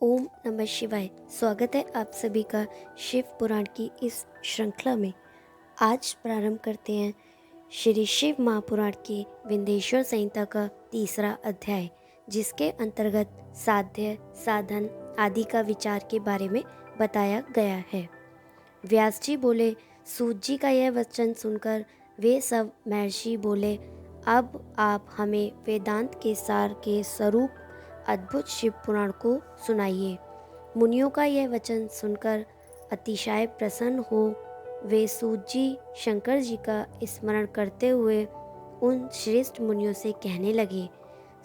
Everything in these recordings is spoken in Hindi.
ओम नमः शिवाय। स्वागत है आप सभी का शिव पुराण की इस श्रृंखला में। आज प्रारंभ करते हैं श्री शिव महापुराण के विंध्येश्वर संहिता का तीसरा अध्याय, जिसके अंतर्गत साध्य, साधन आदि का विचार के बारे में बताया गया है। व्यास जी बोले, सूत जी का यह वचन सुनकर वे सब महर्षि बोले, अब आप हमें वेदांत के सार के स्वरूप अद्भुत शिव पुराण को सुनाइए। मुनियों का यह वचन सुनकर अतिशय प्रसन्न हो वे सूत जी शंकर जी का स्मरण करते हुए उन श्रेष्ठ मुनियों से कहने लगे।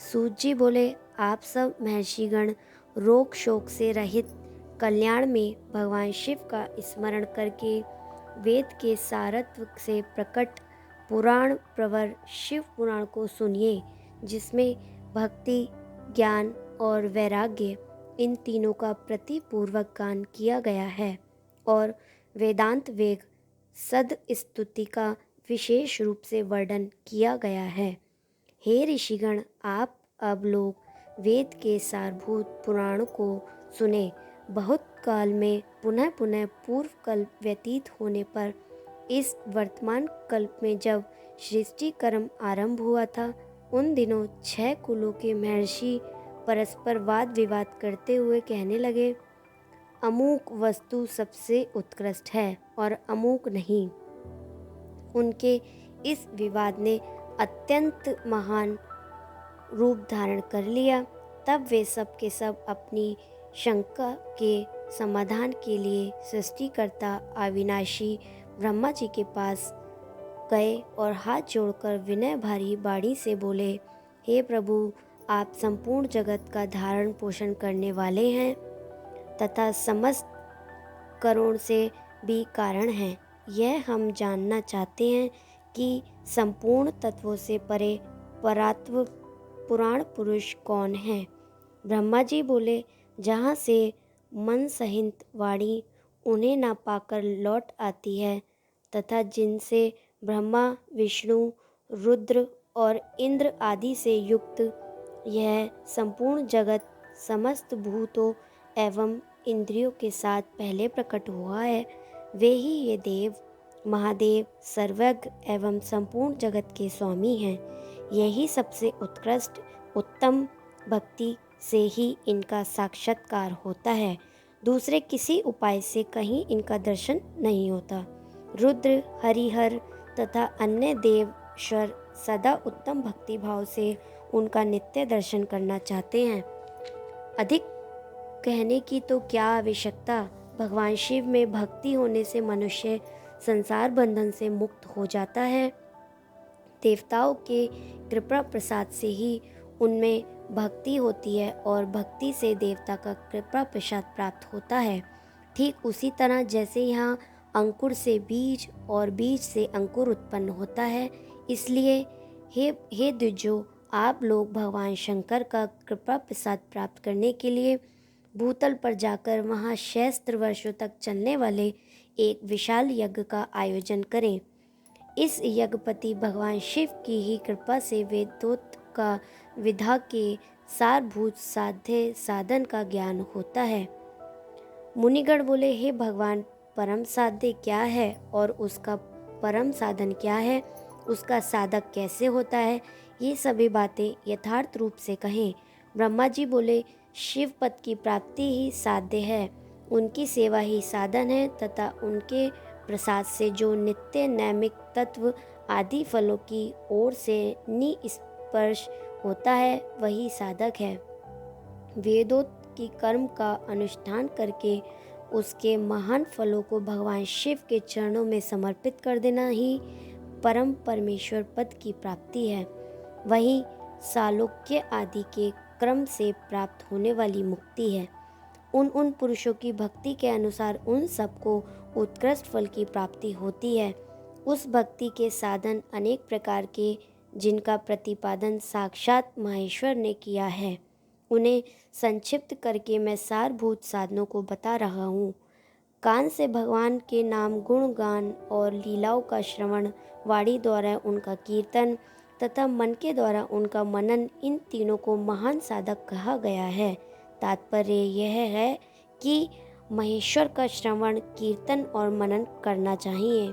सूत जी बोले, आप सब महर्षिगण रोग शोक से रहित कल्याण में भगवान शिव का स्मरण करके वेद के सारत्व से प्रकट पुराण प्रवर शिव पुराण को सुनिए, जिसमें भक्ति, ज्ञान और वैराग्य इन तीनों का प्रतिपूर्वक गान किया गया है और वेदांत वेग सद स्तुति का विशेष रूप से वर्णन किया गया है। हे ऋषिगण, आप अब लोग वेद के सारभूत पुराण को सुने। बहुत काल में पुनः पुनः पूर्व कल्प व्यतीत होने पर इस वर्तमान कल्प में जब सृष्टि कर्म आरंभ हुआ था, उन दिनों 6 कुलों के महर्षि परस्पर वाद विवाद करते हुए कहने लगे, अमूक वस्तु सबसे उत्कृष्ट है और अमूक नहीं। उनके इस विवाद ने अत्यंत महान रूप धारण कर लिया। तब वे सब के सब अपनी शंका के समाधान के लिए सृष्टिकर्ता अविनाशी ब्रह्मा जी के पास गए और हाथ जोड़कर विनय भारी बाणी से बोले, हे प्रभु, आप संपूर्ण जगत का धारण पोषण करने वाले हैं तथा समस्त करुण से भी कारण हैं। यह हम जानना चाहते हैं कि संपूर्ण तत्वों से परे परात्व पुराण पुरुष कौन है। ब्रह्मा जी बोले, जहाँ से मन सहित वाणी उन्हें ना पाकर लौट आती है तथा जिनसे ब्रह्मा, विष्णु, रुद्र और इंद्र आदि से युक्त यह संपूर्ण जगत समस्त भूतों एवं इंद्रियों के साथ पहले प्रकट हुआ है, वे ही ये देव, महादेव, सर्वज्ञ एवं संपूर्ण जगत के स्वामी हैं। यही सबसे उत्कृष्ट उत्तम भक्ति से ही इनका साक्षात्कार होता है। दूसरे किसी उपाय से कहीं इनका दर्शन नहीं होता। रुद्र, हरिहर तथा अन्य देवश्वर सदा उत्तम भक्ति भाव से उनका नित्य दर्शन करना चाहते हैं। अधिक कहने की तो क्या आवश्यकता। भगवान शिव में भक्ति होने से मनुष्य संसार बंधन से मुक्त हो जाता है। देवताओं के कृपा प्रसाद से ही उनमें भक्ति होती है और भक्ति से देवता का कृपा प्रसाद प्राप्त होता है। ठीक उसी तरह जैसे यहाँ अंकुर से बीज और बीज से अंकुर उत्पन्न होता है, इसलिए हे द्विजो, आप लोग भगवान शंकर का कृपा प्रसाद प्राप्त करने के लिए भूतल पर जाकर वहाँ सहस्त्र वर्षों तक चलने वाले एक विशाल यज्ञ का आयोजन करें। इस यज्ञपति भगवान शिव की ही कृपा से वेदोक्त का विधा के सारभूत साध्य साधन का ज्ञान होता है। मुनिगण बोले, हे भगवान, परम साध्य क्या है और उसका परम साधन क्या है, उसका साधक कैसे होता है, ये सभी बातें यथार्थ रूप से कहें। ब्रह्मा जी बोले, शिव पद की प्राप्ति ही साध्य है, उनकी सेवा ही साधन है तथा उनके प्रसाद से जो नित्य नैमिक तत्व आदि फलों की ओर से निस्पर्श होता है, वही साधक है। वेदोक्त की कर्म का अनुष्ठान करके उसके महान फलों को भगवान शिव के चरणों में समर्पित कर देना ही परम परमेश्वर पद की प्राप्ति है। वही सालोक्य आदि के क्रम से प्राप्त होने वाली मुक्ति है। उन पुरुषों की भक्ति के अनुसार उन सबको उत्कृष्ट फल की प्राप्ति होती है। उस भक्ति के साधन अनेक प्रकार के, जिनका प्रतिपादन साक्षात महेश्वर ने किया है। उन्हें संक्षिप्त करके मैं सारभूत साधनों को बता रहा हूँ। कान से भगवान के नाम, गुण गान और लीलाओं का श्रवण, वाणी द्वारा उनका कीर्तन तथा मन के द्वारा उनका मनन, इन तीनों को महान साधक कहा गया है तात्पर्य यह है कि महेश्वर का श्रवण, कीर्तन और मनन करना चाहिए।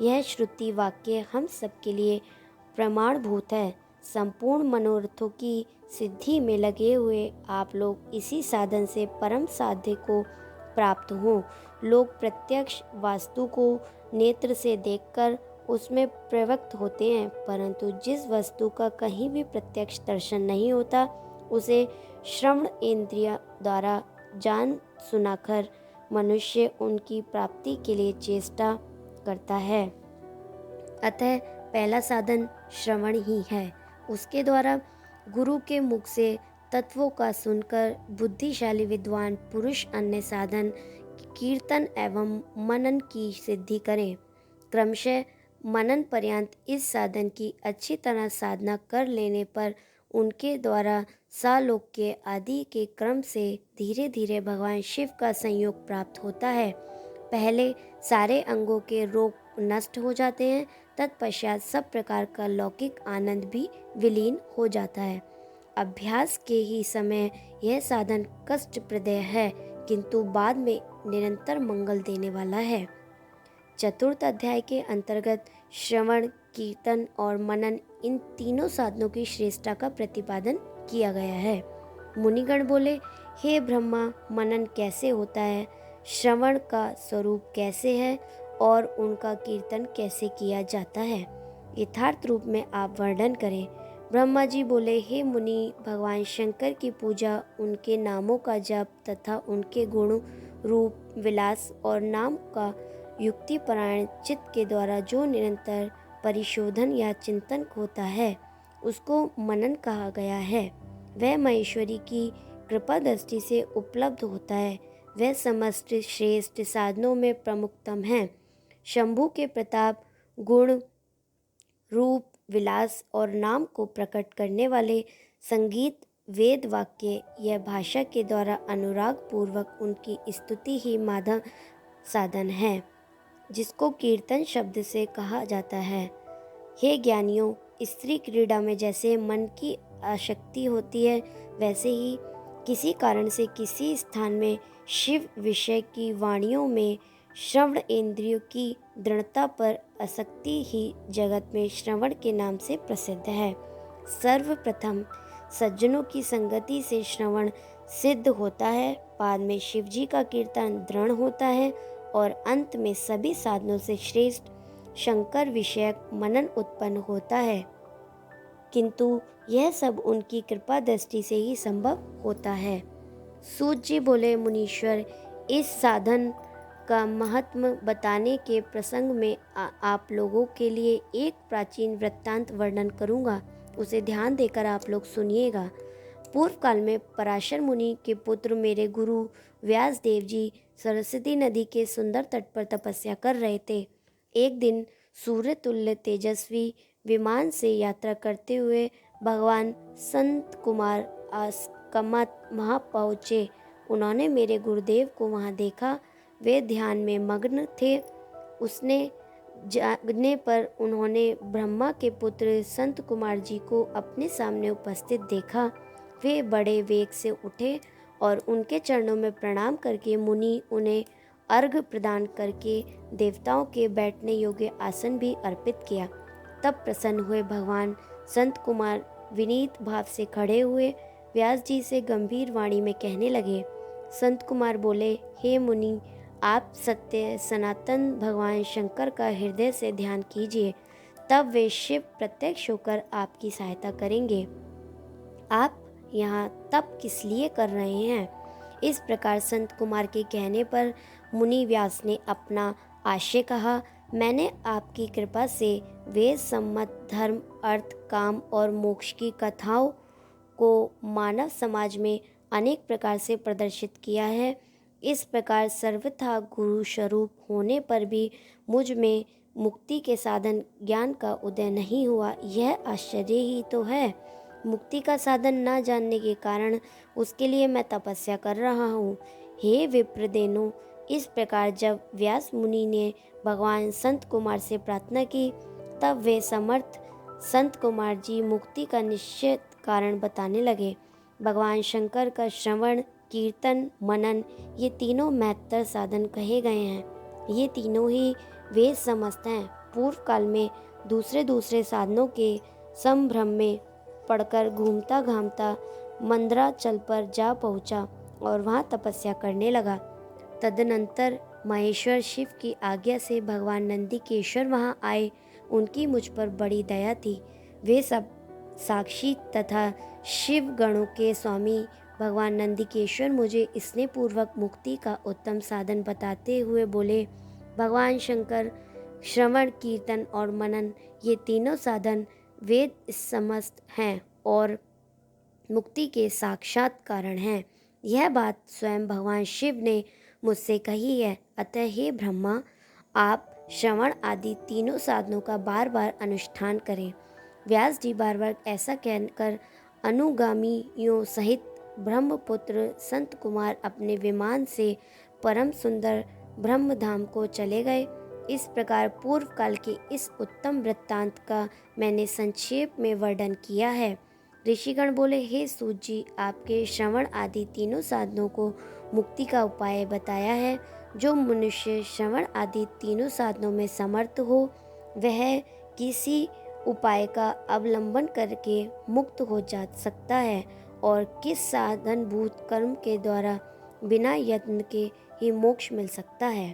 यह श्रुति वाक्य हम सबके लिए प्रमाणभूत है। संपूर्ण मनोरथों की सिद्धि में लगे हुए आप लोग इसी साधन से परम साध्य को प्राप्त हों। लोग प्रत्यक्ष वास्तु को नेत्र से देखकर उसमें प्रवृत्त होते हैं, परंतु जिस वस्तु का कहीं भी प्रत्यक्ष दर्शन नहीं होता उसे श्रवण इंद्रिय द्वारा जान सुनाकर मनुष्य उनकी प्राप्ति के लिए चेष्टा करता है। अतः पहला साधन श्रवण ही है। उसके द्वारा गुरु के मुख से तत्वों का सुनकर बुद्धिशाली विद्वान पुरुष अन्य साधन कीर्तन एवं मनन की सिद्धि करें। क्रमशः मनन पर्यंत इस साधन की अच्छी तरह साधना कर लेने पर उनके द्वारा सालोक्य आदि के क्रम से धीरे धीरे भगवान शिव का संयोग प्राप्त होता है। पहले सारे अंगों के रोग नष्ट हो जाते हैं, तत्पश्चात सब प्रकार का लौकिक आनंद भी विलीन हो जाता है। अभ्यास के ही समय यह साधन कष्टप्रद है, किंतु बाद में निरंतर मंगल देने वाला है। चतुर्थ अध्याय के अंतर्गत श्रवण, कीर्तन और मनन इन तीनों साधनों की श्रेष्ठता का प्रतिपादन किया गया है। मुनिगण बोले, हे ब्रह्मा, मनन कैसे होता है, श्रवण का स्वरूप कैसे है और उनका कीर्तन कैसे किया जाता है, यथार्थ रूप में आप वर्णन करें। ब्रह्मा जी बोले, हे मुनि, भगवान शंकर की पूजा, उनके नामों का जप तथा उनके गुण, रूप, विलास और नाम का युक्ति परायण चित्त के द्वारा जो निरंतर परिशोधन या चिंतन होता है उसको मनन कहा गया है। वह महेश्वरी की कृपा दृष्टि से उपलब्ध होता है। वह समस्त श्रेष्ठ साधनों में प्रमुखतम है। शंभु के प्रताप, गुण, रूप, विलास और नाम को प्रकट करने वाले संगीत, वेद वाक्य यह भाषा के द्वारा अनुराग पूर्वक उनकी स्तुति ही माधव साधन है, जिसको कीर्तन शब्द से कहा जाता है। हे ज्ञानियों, स्त्री क्रीड़ा में जैसे मन की आसक्ति होती है, वैसे ही किसी कारण से किसी स्थान में शिव विषय की वाणियों में श्रवण इंद्रियों की दृढ़ता पर आसक्ति ही जगत में श्रवण के नाम से प्रसिद्ध है। सर्वप्रथम सज्जनों की संगति से श्रवण सिद्ध होता है, बाद में शिवजी का कीर्तन दृढ़ होता है और अंत में सभी साधनों से श्रेष्ठ शंकर विषयक मनन उत्पन्न होता है, किंतु यह सब उनकी कृपा दृष्टि से ही संभव होता है। सूत जी बोले, मुनीश्वर, इस साधन का महत्व बताने के प्रसंग में आप लोगों के लिए एक प्राचीन वृत्तांत वर्णन करूंगा, उसे ध्यान देकर आप लोग सुनिएगा। पूर्व काल में पराशर मुनि के पुत्र मेरे गुरु व्यास देव जी सरस्वती नदी के सुंदर तट पर तपस्या कर रहे थे। एक दिन सूर्य तुल्य तेजस्वी विमान से यात्रा करते हुए भगवान संत कुमार आस्कमत वहाँ पहुँचे। उन्होंने मेरे गुरुदेव को वहाँ देखा। वे ध्यान में मग्न थे। उसने जागने पर उन्होंने ब्रह्मा के पुत्र संत कुमार जी को अपने सामने उपस्थित देखा। वे बड़े वेग से उठे और उनके चरणों में प्रणाम करके मुनि उन्हें अर्घ्य प्रदान करके देवताओं के बैठने योग्य आसन भी अर्पित किया। तब प्रसन्न हुए भगवान संत कुमार विनीत भाव से खड़े हुए व्यास जी से गंभीर वाणी में कहने लगे। संत कुमार बोले, हे मुनि, आप सत्य सनातन भगवान शंकर का हृदय से ध्यान कीजिए, तब वे शिव प्रत्यक्ष होकर आपकी सहायता करेंगे। आप यहाँ तप किस लिए कर रहे हैं? इस प्रकार संत कुमार के कहने पर मुनि व्यास ने अपना आशय कहा। मैंने आपकी कृपा से वेद सम्मत धर्म, अर्थ, काम और मोक्ष की कथाओं को मानव समाज में अनेक प्रकार से प्रदर्शित किया है। इस प्रकार सर्वथा गुरु स्वरूप होने पर भी मुझ में मुक्ति के साधन ज्ञान का उदय नहीं हुआ, यह आश्चर्य ही तो है। मुक्ति का साधन न जानने के कारण उसके लिए मैं तपस्या कर रहा हूँ। हे विप्रदेनो, इस प्रकार जब व्यास मुनि ने भगवान संत कुमार से प्रार्थना की, तब वे समर्थ संत कुमार जी मुक्ति का निश्चित कारण बताने लगे। भगवान शंकर का श्रवण, कीर्तन, मनन ये तीनों महत्तर साधन कहे गए हैं। ये तीनों ही वेद समस्त हैं। पूर्व काल में दूसरे दूसरे साधनों के संभ्रम में पड़कर घूमता घामता मंदराचल पर जा पहुंचा और वहां तपस्या करने लगा। तदनंतर महेश्वर शिव की आज्ञा से भगवान नंदीकेश्वर वहां आए। उनकी मुझ पर बड़ी दया थी। वे सब साक्षी तथा शिव गणों के स्वामी भगवान नंदीकेश्वर मुझे स्नेहपूर्वक मुक्ति का उत्तम साधन बताते हुए बोले, भगवान शंकर, श्रवण, कीर्तन और मनन ये तीनों साधन वेद समस्त हैं और मुक्ति के साक्षात कारण हैं। यह बात स्वयं भगवान शिव ने मुझसे कही है। अतः हे ब्रह्मा, आप श्रवण आदि तीनों साधनों का बार बार अनुष्ठान करें। व्यास जी बार बार ऐसा कहकर अनुगामियों सहित ब्रह्मपुत्र संत कुमार अपने विमान से परम सुंदर ब्रह्मधाम को चले गए। इस प्रकार पूर्व काल के इस उत्तम वृत्तांत का मैंने संक्षेप में वर्णन किया है। ऋषिगण बोले, हे सूत जी, आपके श्रवण आदि तीनों साधनों को मुक्ति का उपाय बताया है। जो मनुष्य श्रवण आदि तीनों साधनों में समर्थ हो, वह किसी उपाय का अवलंबन करके मुक्त हो जा सकता है और किस साधनभूत कर्म के द्वारा बिना यत्न के ही मोक्ष मिल सकता है।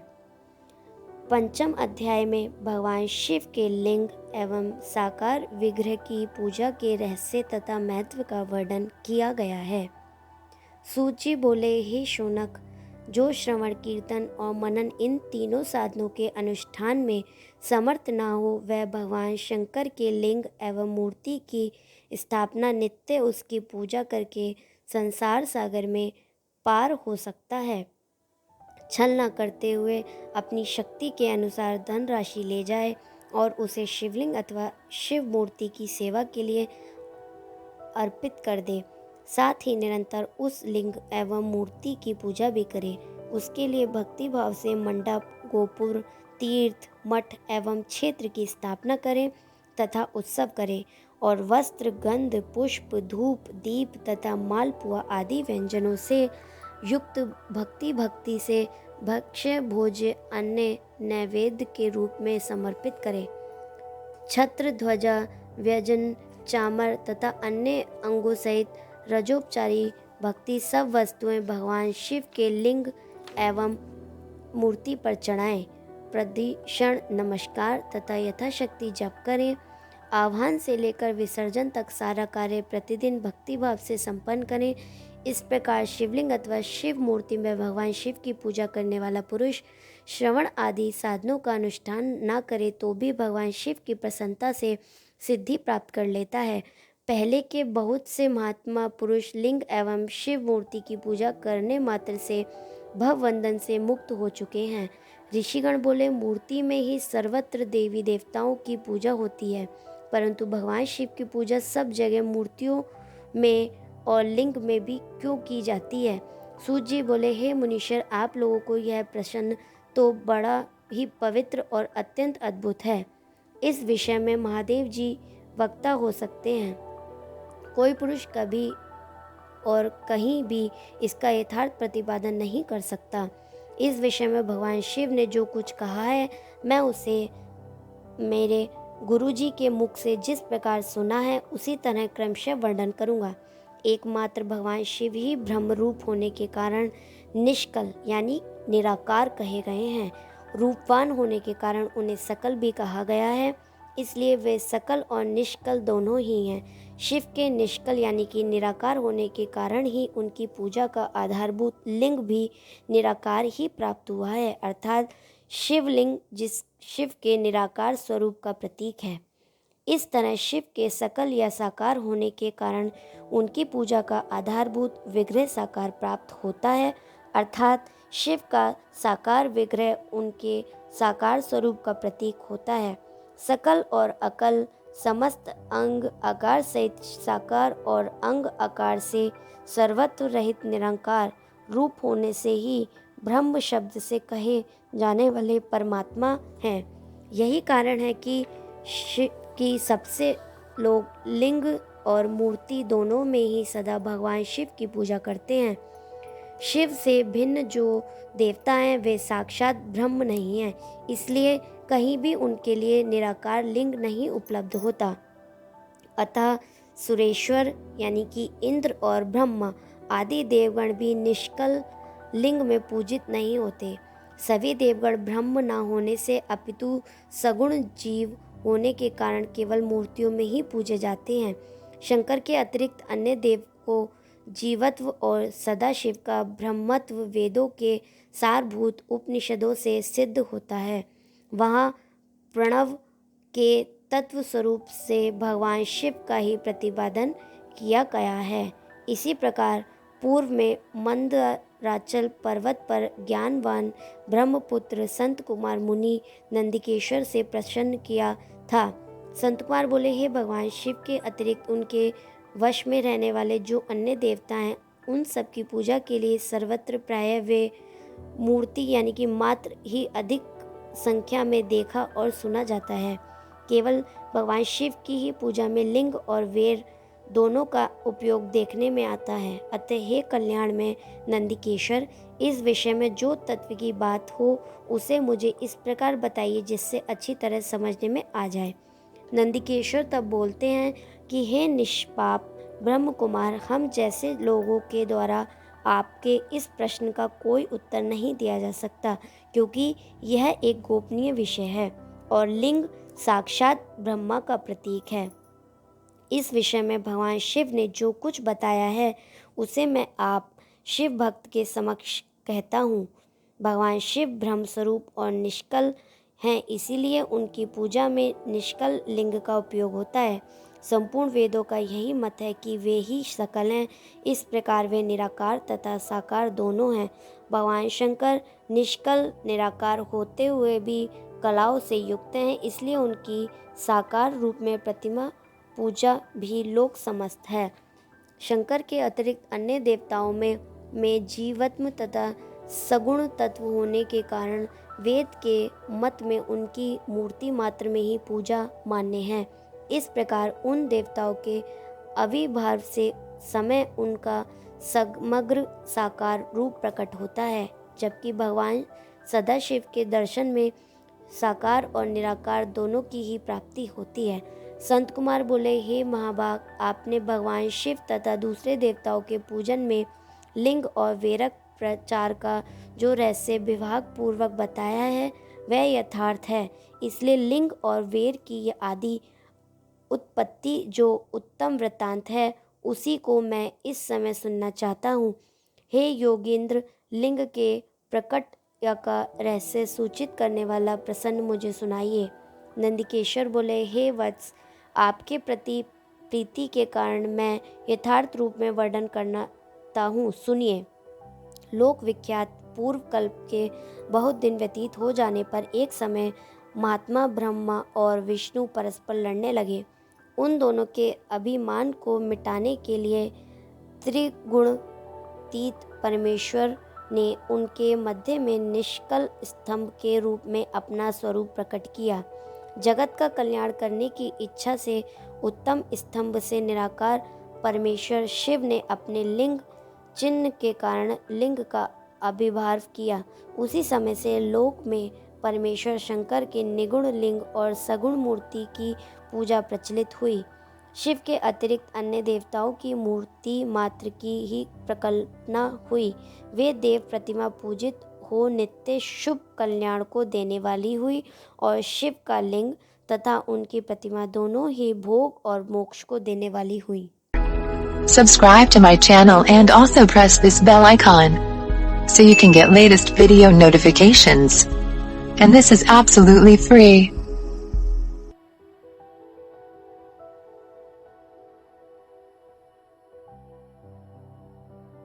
पंचम अध्याय में भगवान शिव के लिंग एवं साकार विग्रह की पूजा के रहस्य तथा महत्व का वर्णन किया गया है। सूत जी बोले, हे शौनक, जो श्रवण, कीर्तन और मनन इन तीनों साधनों के अनुष्ठान में समर्थ ना हो, वह भगवान शंकर के लिंग एवं मूर्ति की स्थापना नित्य उसकी पूजा करके संसार सागर में पार हो सकता है। छल न करते हुए अपनी शक्ति के अनुसार धनराशि ले जाए और उसे शिवलिंग अथवा शिव मूर्ति की सेवा के लिए अर्पित कर दे। साथ ही निरंतर उस लिंग एवं मूर्ति की पूजा भी करे। उसके लिए भक्ति भाव से मंडप, गोपुर, तीर्थ, मठ एवं क्षेत्र की स्थापना करें तथा उत्सव करें और वस्त्र, गंध, पुष्प, धूप, दीप तथा मालपुआ आदि व्यंजनों से युक्त भक्ति से भक्ष्य भोज्य अन्य नैवेद्य के रूप में समर्पित करें। छत्र, ध्वजा, व्यंजन, चामर तथा अन्य अंगों सहित रजोपचारी भक्ति सब वस्तुएं भगवान शिव के लिंग एवं मूर्ति पर चढ़ाएं। प्रदक्षिण, नमस्कार तथा यथाशक्ति जप करें। आह्वान से लेकर विसर्जन तक सारा कार्य प्रतिदिन भक्तिभाव से संपन्न करें। इस प्रकार शिवलिंग अथवा शिव मूर्ति में भगवान शिव की पूजा करने वाला पुरुष श्रवण आदि साधनों का अनुष्ठान न करे तो भी भगवान शिव की प्रसन्नता से सिद्धि प्राप्त कर लेता है। पहले के बहुत से महात्मा पुरुष लिंग एवं शिव मूर्ति की पूजा करने मात्र से भवबंधन से मुक्त हो चुके हैं। ऋषिगण बोले, मूर्ति में ही सर्वत्र देवी देवताओं की पूजा होती है, परंतु भगवान शिव की पूजा सब जगह मूर्तियों में और लिंग में भी क्यों की जाती है। सूत जी बोले, हे मुनीश्वर, आप लोगों को यह प्रश्न तो बड़ा ही पवित्र और अत्यंत अद्भुत है। इस विषय में महादेव जी वक्ता हो सकते हैं। कोई पुरुष कभी और कहीं भी इसका यथार्थ प्रतिपादन नहीं कर सकता। इस विषय में भगवान शिव ने जो कुछ कहा है, मैं उसे मेरे गुरुजी के मुख से जिस प्रकार सुना है उसी तरह क्रमशः वर्णन करूंगा। एकमात्र भगवान शिव ही ब्रह्म रूप होने के कारण निष्कल यानी निराकार कहे गए हैं। रूपवान होने के कारण उन्हें सकल भी कहा गया है, इसलिए वे सकल और निष्कल दोनों ही हैं। शिव के निष्कल यानी कि निराकार होने के कारण ही उनकी पूजा का आधारभूत लिंग भी निराकार ही प्राप्त हुआ है, अर्थात शिवलिंग जिस शिव के निराकार स्वरूप का प्रतीक है। इस तरह शिव के सकल या साकार होने के कारण उनकी पूजा का आधारभूत विग्रह साकार प्राप्त होता है, अर्थात शिव का साकार विग्रह उनके साकार स्वरूप का प्रतीक होता है। सकल और अकल समस्त अंग आकार सहित साकार और अंग आकार से सर्वत्र रहित निरंकार रूप होने से ही ब्रह्म शब्द से कहे जाने वाले परमात्मा हैं। यही कारण है कि सबसे लोग लिंग और मूर्ति दोनों में ही सदा भगवान शिव की पूजा करते हैं। शिव से भिन्न जो देवता हैं वे साक्षात ब्रह्म नहीं हैं, इसलिए कहीं भी उनके लिए निराकार लिंग नहीं उपलब्ध होता। अतः सुरेश्वर यानी कि इंद्र और ब्रह्मा आदि देवगण भी निष्कल लिंग में पूजित नहीं होते। सभी देवगण ब्रह्म न होने से अपितु सगुण जीव होने के कारण केवल मूर्तियों में ही पूजे जाते हैं। शंकर के अतिरिक्त अन्य देव को जीवत्व और सदाशिव का ब्रह्मत्व वेदों के सारभूत उपनिषदों से सिद्ध होता है। वहाँ प्रणव के तत्व स्वरूप से भगवान शिव का ही प्रतिपादन किया गया है। इसी प्रकार पूर्व में मंदराचल पर्वत पर ज्ञानवान ब्रह्मपुत्र संत कुमार मुनि नंदिकेश्वर से प्रसन्न किया था। संत कुमार बोले, हे भगवान शिव के अतिरिक्त उनके वश में रहने वाले जो अन्य देवता हैं उन सब की पूजा के लिए सर्वत्र प्रायः वे मूर्ति यानी कि मात्र ही अधिक संख्या में देखा और सुना जाता है। केवल भगवान शिव की ही पूजा में लिंग और वेर दोनों का उपयोग देखने में आता है। अतः हे कल्याण में नंदिकेश्वर, इस विषय में जो तत्व की बात हो उसे मुझे इस प्रकार बताइए जिससे अच्छी तरह समझने में आ जाए। नंदिकेश्वर तब बोलते हैं कि हे निष्पाप ब्रह्म कुमार, हम जैसे लोगों के द्वारा आपके इस प्रश्न का कोई उत्तर नहीं दिया जा सकता, क्योंकि यह एक गोपनीय विषय है और लिंग साक्षात ब्रह्मा का प्रतीक है। इस विषय में भगवान शिव ने जो कुछ बताया है उसे मैं आप शिव भक्त के समक्ष कहता हूँ। भगवान शिव ब्रह्म स्वरूप और निष्कल हैं, इसीलिए उनकी पूजा में निष्कल लिंग का उपयोग होता है। संपूर्ण वेदों का यही मत है कि वे ही सकल हैं। इस प्रकार वे निराकार तथा साकार दोनों हैं। भगवान शंकर निष्कल निराकार होते हुए भी कलाओं से युक्त हैं, इसलिए उनकी साकार रूप में प्रतिमा पूजा भी लोक समस्त है। शंकर के अतिरिक्त अन्य देवताओं में जीवत्म तथा सगुण तत्व होने के कारण वेद के मत में उनकी मूर्ति मात्र में ही पूजा मान्य है। इस प्रकार उन देवताओं के आविर्भाव से समय उनका समग्र साकार रूप प्रकट होता है, जबकि भगवान सदाशिव के दर्शन में साकार और निराकार दोनों की ही प्राप्ति होती है। संत कुमार बोले, हे महाभाग, आपने भगवान शिव तथा दूसरे देवताओं के पूजन में लिंग और वेरक प्रचार का जो रहस्य विभाग पूर्वक बताया है वह यथार्थ है। इसलिए लिंग और वेर की आदि उत्पत्ति जो उत्तम वृत्तांत है उसी को मैं इस समय सुनना चाहता हूँ। हे योगेंद्र, लिंग के प्रकट का रहस्य सूचित करने वाला प्रसन्न मुझे सुनाइए। नंदिकेश्वर बोले, हे वत्स, आपके प्रति प्रीति के कारण मैं यथार्थ रूप में वर्णन करता हूँ, सुनिए। लोक विख्यात पूर्व कल्प के बहुत दिन व्यतीत हो जाने पर एक समय महात्मा ब्रह्मा और विष्णु परस्पर लड़ने लगे। उन दोनों के अभिमान को मिटाने के लिए त्रिगुणातीत परमेश्वर ने उनके मध्य में निष्कल स्तंभ के रूप में अपना स्वरूप प्रकट किया। जगत का कल्याण करने की इच्छा से उत्तम स्तंभ से निराकार परमेश्वर शिव ने अपने लिंग चिन्ह के कारण लिंग का आविर्भाव किया। उसी समय से लोक में परमेश्वर शंकर के निगुण लिंग और सगुण मूर्ति की पूजा प्रचलित हुई। शिव के अतिरिक्त अन्य देवताओं की मूर्ति मात्र की ही प्रकल्पना हुई। वे देव प्रतिमा पूजित हो नित्य शुभ कल्याण को देने वाली हुई और शिव का लिंग तथा उनकी प्रतिमा दोनों ही भोग और मोक्ष को देने वाली हुई। Subscribe to my channel and also press this bell icon so you can get latest video notifications. And this is absolutely free.